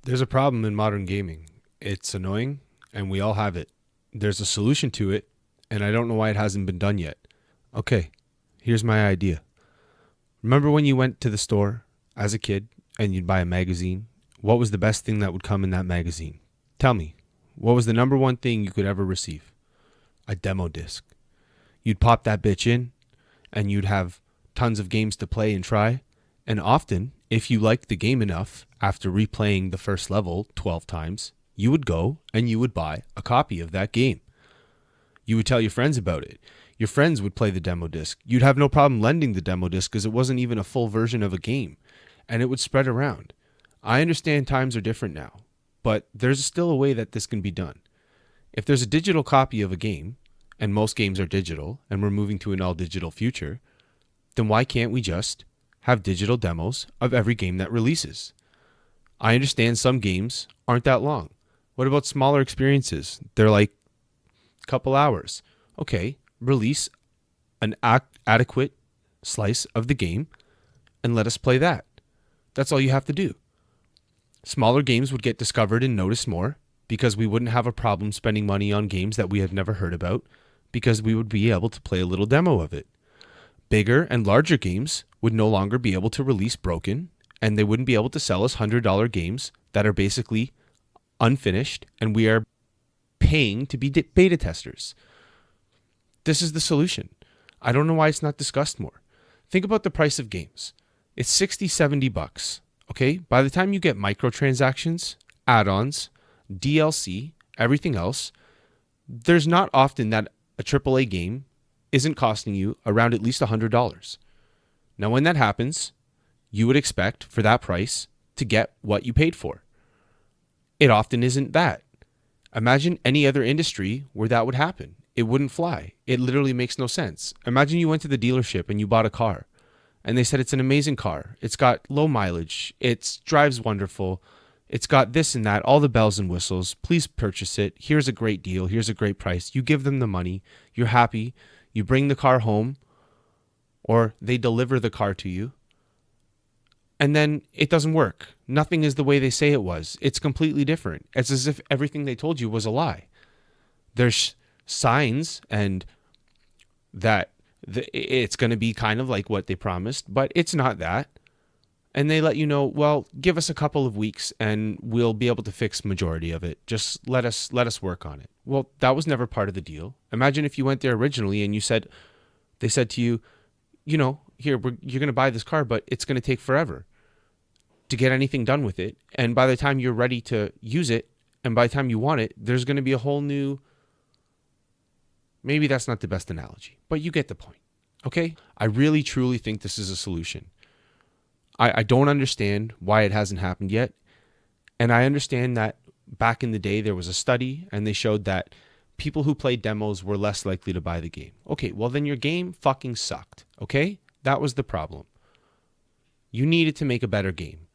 There's a problem in modern gaming. It's annoying, and we all have it. There's a solution to it, and I don't know why it hasn't been done yet. Okay, here's my idea. Remember when you went to the store as a kid and you'd buy a magazine? What was the best thing that would come in that magazine? Tell me, what was the number one thing you could ever receive? A demo disc. You'd pop that bitch in, and you'd have tons of games to play and try. And often, if you liked the game enough, after replaying the first level 12 times, you would go and you would buy a copy of that game. You would tell your friends about it. Your friends would play the demo disc. You'd have no problem lending the demo disc because it wasn't even a full version of a game, and it would spread around. I understand times are different now, but there's still a way that this can be done. If there's a digital copy of a game, and most games are digital, and we're moving to an all-digital future, then why can't we just have digital demos of every game that releases? I understand some games aren't that long. What about smaller experiences? They're like a couple hours. Okay, release an adequate slice of the game and let us play that. That's all you have to do. Smaller games would get discovered and noticed more because we wouldn't have a problem spending money on games that we have never heard about because we would be able to play a little demo of it. Bigger and larger games would no longer be able to release broken, and they wouldn't be able to sell us $100 games that are basically unfinished, and we are paying to be beta testers. This is the solution. I don't know why it's not discussed more. Think about the price of games. It's 60, $70. Okay? By the time you get microtransactions, add-ons, DLC, everything else, there's not often that a AAA game isn't costing you around at least $100. Now, when that happens, you would expect for that price to get what you paid for. It often isn't that. Imagine any other industry where that would happen. It wouldn't fly. It literally makes no sense. Imagine you went to the dealership and you bought a car, and they said it's an amazing car. It's got low mileage. It drives wonderful. It's got this and that, all the bells and whistles. Please purchase it. Here's a great deal. Here's a great price. You give them the money. You're happy. You bring the car home, or they deliver the car to you, and then it doesn't work. Nothing is the way they say it was. It's completely different. It's as if everything they told you was a lie. There's signs and that it's going to be kind of like what they promised, but it's not that. And they let you know, well, give us a couple of weeks and we'll be able to fix majority of it. Just let us work on it. Well, that was never part of the deal. Imagine if you went there originally and they said to you, here, you're going to buy this car, but it's going to take forever to get anything done with it. And by the time you're ready to use it, and by the time you want it, there's going to be a whole new, maybe that's not the best analogy, but you get the point. Okay? I really, truly think this is a solution. I don't understand why it hasn't happened yet. And I understand that back in the day, there was a study and they showed that people who played demos were less likely to buy the game. Okay, well then your game fucking sucked. Okay? That was the problem. You needed to make a better game.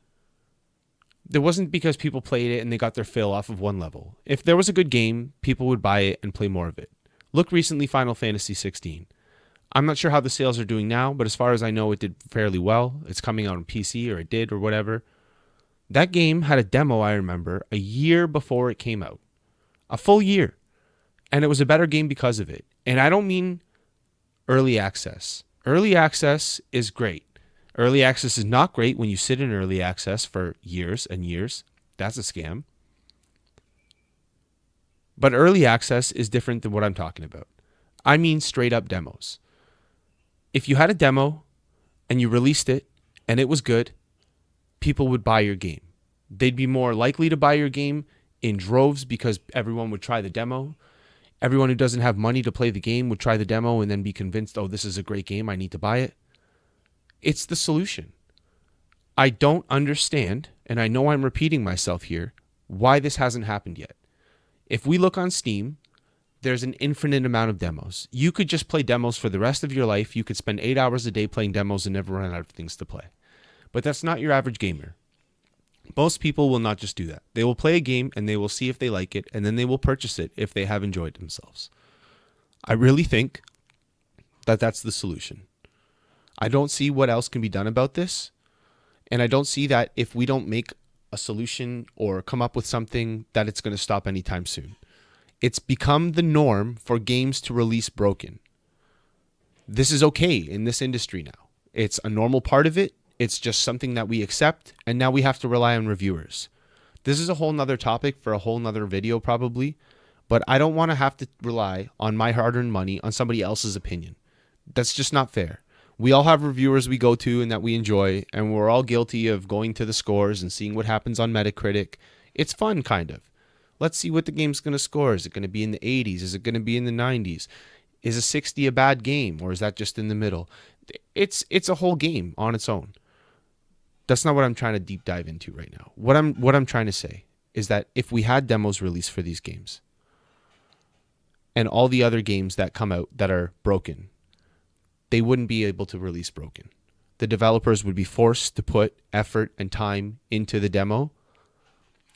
It wasn't because people played it and they got their fill off of one level. If there was a good game, people would buy it and play more of it. Look recently, Final Fantasy 16. I'm not sure how the sales are doing now, but as far as I know, it did fairly well. It's coming out on PC, or it did, or whatever. That game had a demo, I remember, a year before it came out. A full year. And it was a better game because of it. And I don't mean early access. Early access is great. Early access is not great when you sit in early access for years and years. That's a scam. But early access is different than what I'm talking about. I mean straight up demos. If you had a demo and you released it and it was good, people would buy your game. They'd be more likely to buy your game in droves because everyone would try the demo. Everyone who doesn't have money to play the game would try the demo and then be convinced, oh, this is a great game, I need to buy it. It's the solution. I don't understand, and I know I'm repeating myself here, why this hasn't happened yet. If we look on Steam, there's an infinite amount of demos. You could just play demos for the rest of your life. You could spend 8 hours a day playing demos and never run out of things to play. But that's not your average gamer. Most people will not just do that. They will play a game and they will see if they like it, and then they will purchase it if they have enjoyed themselves. I really think that that's the solution. I don't see what else can be done about this. And I don't see that if we don't make a solution or come up with something that it's going to stop anytime soon. It's become the norm for games to release broken. This is okay in this industry now. It's a normal part of it. It's just something that we accept, and now we have to rely on reviewers. This is a whole nother topic for a whole nother video probably, but I don't want to have to rely on my hard-earned money on somebody else's opinion. That's just not fair. We all have reviewers we go to and that we enjoy, and we're all guilty of going to the scores and seeing what happens on Metacritic. It's fun, kind of. Let's see what the game's going to score. Is it going to be in the 80s? Is it going to be in the 90s? Is a 60 a bad game, or is that just in the middle? It's a whole game on its own. That's not what I'm trying to deep dive into right now. What I'm trying to say is that if we had demos released for these games and all the other games that come out that are broken, they wouldn't be able to release broken. The developers would be forced to put effort and time into the demo,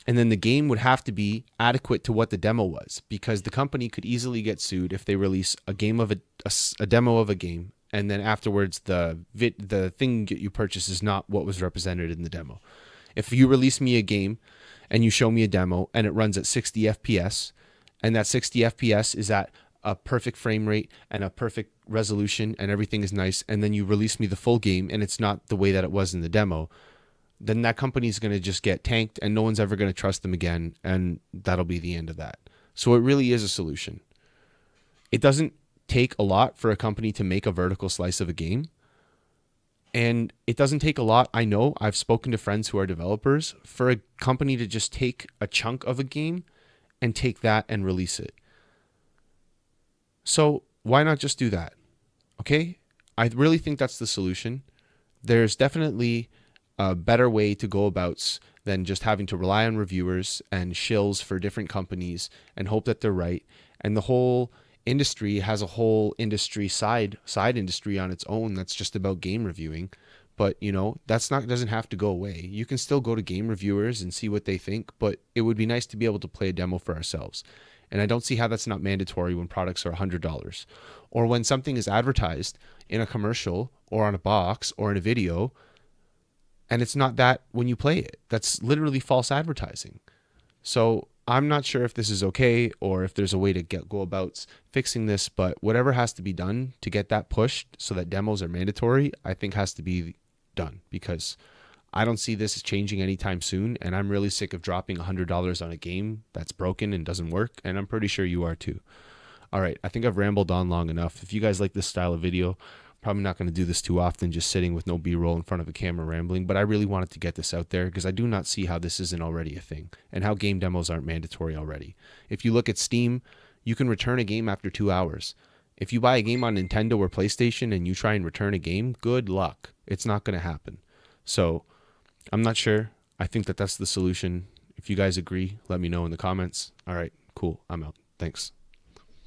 and then the game would have to be adequate to what the demo was, because the company could easily get sued if they release a demo of a game, and then afterwards the thing you purchase is not what was represented in the demo. If you release me a game and you show me a demo and it runs at 60 FPS, and that 60 FPS is at a perfect frame rate and a perfect resolution and everything is nice, and then you release me the full game and it's not the way that it was in the demo, then that company's going to just get tanked and no one's ever going to trust them again, and that'll be the end of that. So it really is a solution. It doesn't take a lot for a company to make a vertical slice of a game, and it doesn't take a lot. I know I've spoken to friends who are developers, for a company to just take a chunk of a game and take that and release it. So why not just do that? Okay? I really think that's the solution. There's definitely a better way to go about than just having to rely on reviewers and shills for different companies and hope that they're right. And the whole industry has a whole industry side industry on its own that's just about game reviewing. But, you know, doesn't have to go away. You can still go to game reviewers and see what they think, but it would be nice to be able to play a demo for ourselves. And I don't see how that's not mandatory when products are $100, or when something is advertised in a commercial or on a box or in a video, and it's not that when you play it. That's literally false advertising. So I'm not sure if this is okay or if there's a way to go about fixing this, but whatever has to be done to get that pushed so that demos are mandatory, I think has to be done, because I don't see this changing anytime soon, and I'm really sick of dropping $100 on a game that's broken and doesn't work, and I'm pretty sure you are too. All right, I think I've rambled on long enough. If you guys like this style of video, probably not going to do this too often, just sitting with no B-roll in front of a camera rambling, but I really wanted to get this out there because I do not see how this isn't already a thing, and how game demos aren't mandatory already. If you look at Steam, you can return a game after 2 hours. If you buy a game on Nintendo or PlayStation and you try and return a game, good luck. It's not going to happen. So I'm not sure. I think that that's the solution. If you guys agree, let me know in the comments. All right, cool. I'm out. Thanks.